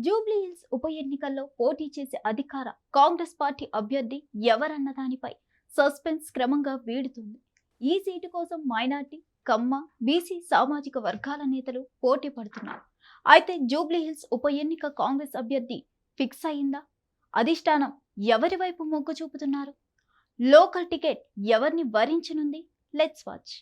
జూబ్లీహిల్స్ ఉప ఎన్నికల్లో పోటీ చేసే అధికార కాంగ్రెస్ పార్టీ అభ్యర్థి ఎవరన్న దానిపై సస్పెన్స్ క్రమంగా వీడుతుంది. ఈ సీటు కోసం మైనార్టీ, కమ్మ, బీసీ సామాజిక వర్గాల నేతలు పోటీ పడుతున్నారు. అయితే జూబ్లీహిల్స్ ఉప ఎన్నిక కాంగ్రెస్ అభ్యర్థి ఫిక్స్ అయిందా? అధిష్టానం ఎవరి వైపు మొగ్గు చూపుతున్నారు? లోకల్ టికెట్ ఎవరిని వరించనుంది? Let's watch.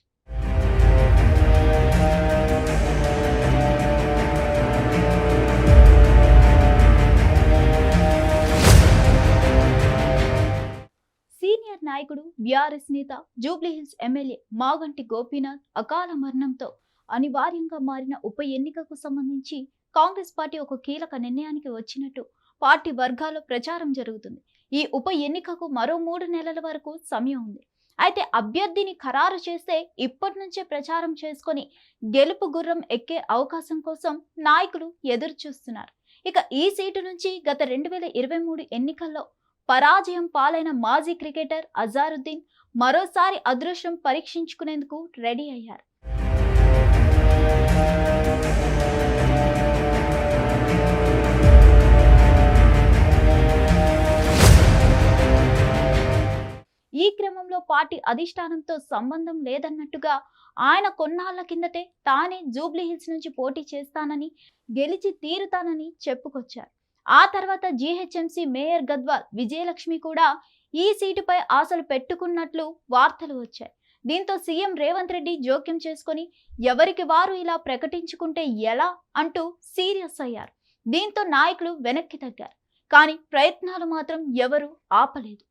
సీనియర్ నాయకుడు బీఆర్ఎస్ నేత జూబ్లీహిల్స్ ఎమ్మెల్యే మాగంటి గోపీనాథ్ అకాల మరణంతో అనివార్యంగా మారిన ఉప ఎన్నికకు సంబంధించి కాంగ్రెస్ పార్టీ ఒక కీలక నిర్ణయానికి వచ్చినట్టు పార్టీ వర్గాల్లో ప్రచారం జరుగుతుంది. ఈ ఉప ఎన్నికకు మరో 3 నెలల వరకు సమయం ఉంది. అయితే అభ్యర్థిని ఖరారు చేస్తే ఇప్పటి నుంచే ప్రచారం చేసుకొని గెలుపు గుర్రం ఎక్కే అవకాశం కోసం నాయకులు ఎదురు చూస్తున్నారు. ఇక ఈ సీటు నుంచి గత 2023 ఎన్నికల్లో పరాజయం పాలైన మాజీ క్రికెటర్ అజారుద్దీన్ మరోసారి అదృష్టం పరీక్షించుకునేందుకు రెడీ అయ్యారు. ఈ క్రమంలో పార్టీ అధిష్టానంతో సంబంధం లేదన్నట్టుగా ఆయన కొన్నాళ్ల కిందటే తానే జూబ్లీహిల్స్ నుంచి పోటీ చేస్తానని, గెలిచి తీరుతానని చెప్పుకొచ్చారు. ఆ తర్వాత జీహెచ్ఎంసీ మేయర్ గద్వాల్ విజయలక్ష్మి కూడా ఈ సీటుపై ఆశలు పెట్టుకున్నట్లు వార్తలు వచ్చాయి. దీంతో సీఎం రేవంత్ రెడ్డి జోక్యం చేసుకొని ఎవరికి వారు ఇలా ప్రకటించుకుంటే ఎలా అంటూ సీరియస్ అయ్యారు. దీంతో నాయకులు వెనక్కి తగ్గారు. కానీ ప్రయత్నాలు మాత్రం ఎవరు ఆపలేదు.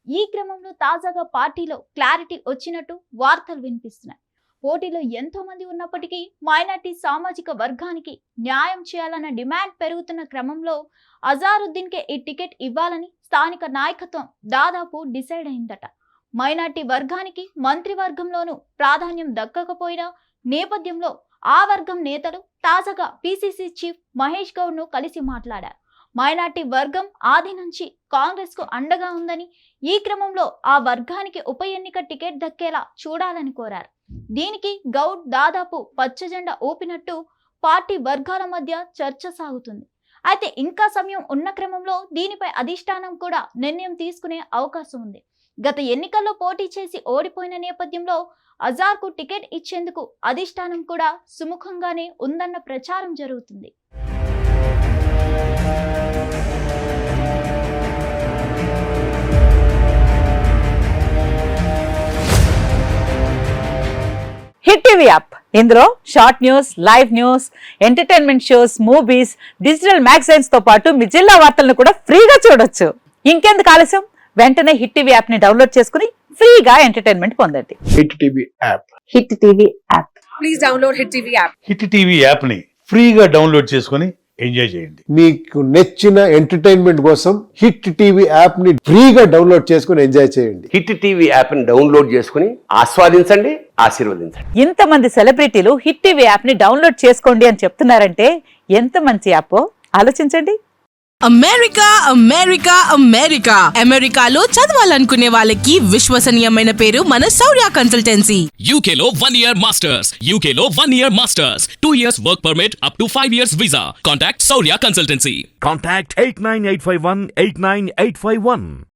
ఈ క్రమంలో తాజాగా పార్టీలో క్లారిటీ వచ్చినట్టు వార్తలు వినిపిస్తున్నాయి. పోటీలో ఎంతో మంది ఉన్నప్పటికీ మైనార్టీ సామాజిక వర్గానికి న్యాయం చేయాలన్న డిమాండ్ పెరుగుతున్న క్రమంలో అజారుద్దీన్కే ఈ టికెట్ ఇవ్వాలని స్థానిక నాయకత్వం దాదాపు డిసైడ్ అయిందట. మైనార్టీ వర్గానికి మంత్రివర్గంలోనూ ప్రాధాన్యం దక్కకపోయిన నేపథ్యంలో ఆ వర్గం నేతలు తాజాగా పీసీసీ చీఫ్ మహేష్ గౌడ్ను కలిసి మాట్లాడారు. మైనార్టీ వర్గం ఆది నుంచి కాంగ్రెస్ కు అండగా ఉందని, ఈ క్రమంలో ఆ వర్గానికి ఉప ఎన్నిక టికెట్ దక్కేలా చూడాలని కోరారు. దీనికి గౌడ్ దాదాపు పచ్చజెండా ఊపినట్టు పార్టీ వర్గాల మధ్య చర్చ సాగుతుంది. అయితే ఇంకా సమయం ఉన్న క్రమంలో దీనిపై అధిష్టానం కూడా నిర్ణయం తీసుకునే అవకాశం ఉంది. గత ఎన్నికల్లో పోటీ చేసి ఓడిపోయిన నేపథ్యంలో అజార్కు టికెట్ ఇచ్చేందుకు అధిష్టానం కూడా సుముఖంగానే ఉందన్న ప్రచారం జరుగుతుంది. హిట్ టీవీ యాప్, ఇందులో short news, live news, entertainment shows, movies, digital magazines తో పాటు మీ జిల్లా వార్తలను కూడా ఫ్రీగా చూడొచ్చు. ఇంకెందుకు ఆలస్యం, వెంటనే హిట్ టీవీ యాప్ ని డౌన్లోడ్ చేసుకుని ఫ్రీగా ఎంటర్టైన్మెంట్ పొందండి. Hit TV app. Hit TV app. Please download hit TV app. Hit TV app ని ఫ్రీగా డౌన్లోడ్ చేసుకుని ఎంజాయ్ చేయండి. మీకు నచ్చిన ఎంటర్టైన్మెంట్ కోసం హిట్ టీవీ యాప్ ని ఫ్రీగా డౌన్లోడ్ చేసుకుని ఎంజాయ్ చేయండి. హిట్ టీవీ యాప్ ని డౌన్లోడ్ చేసుకుని ఆస్వాదించండి, ఆశీర్వదించండి. ఇంతమంది సెలబ్రిటీలు హిట్ టీవీ యాప్ ని డౌన్లోడ్ చేసుకోండి అని చెప్తున్నారంటే ఎంత మంచి యాప్ ఆలోచించండి. అమెరికా అమెరికా అమెరికా అమెరికాలో చదవాలనుకునే వాళ్ళకి విశ్వసనీయమైన పేరు మన శౌర్య కన్సల్టెన్సీ. UK లో 1 year masters, UK లో 1 year masters, 2 years work permit up to 5 years visa. Contact Saurya Consultancy. Contact 89851 89851.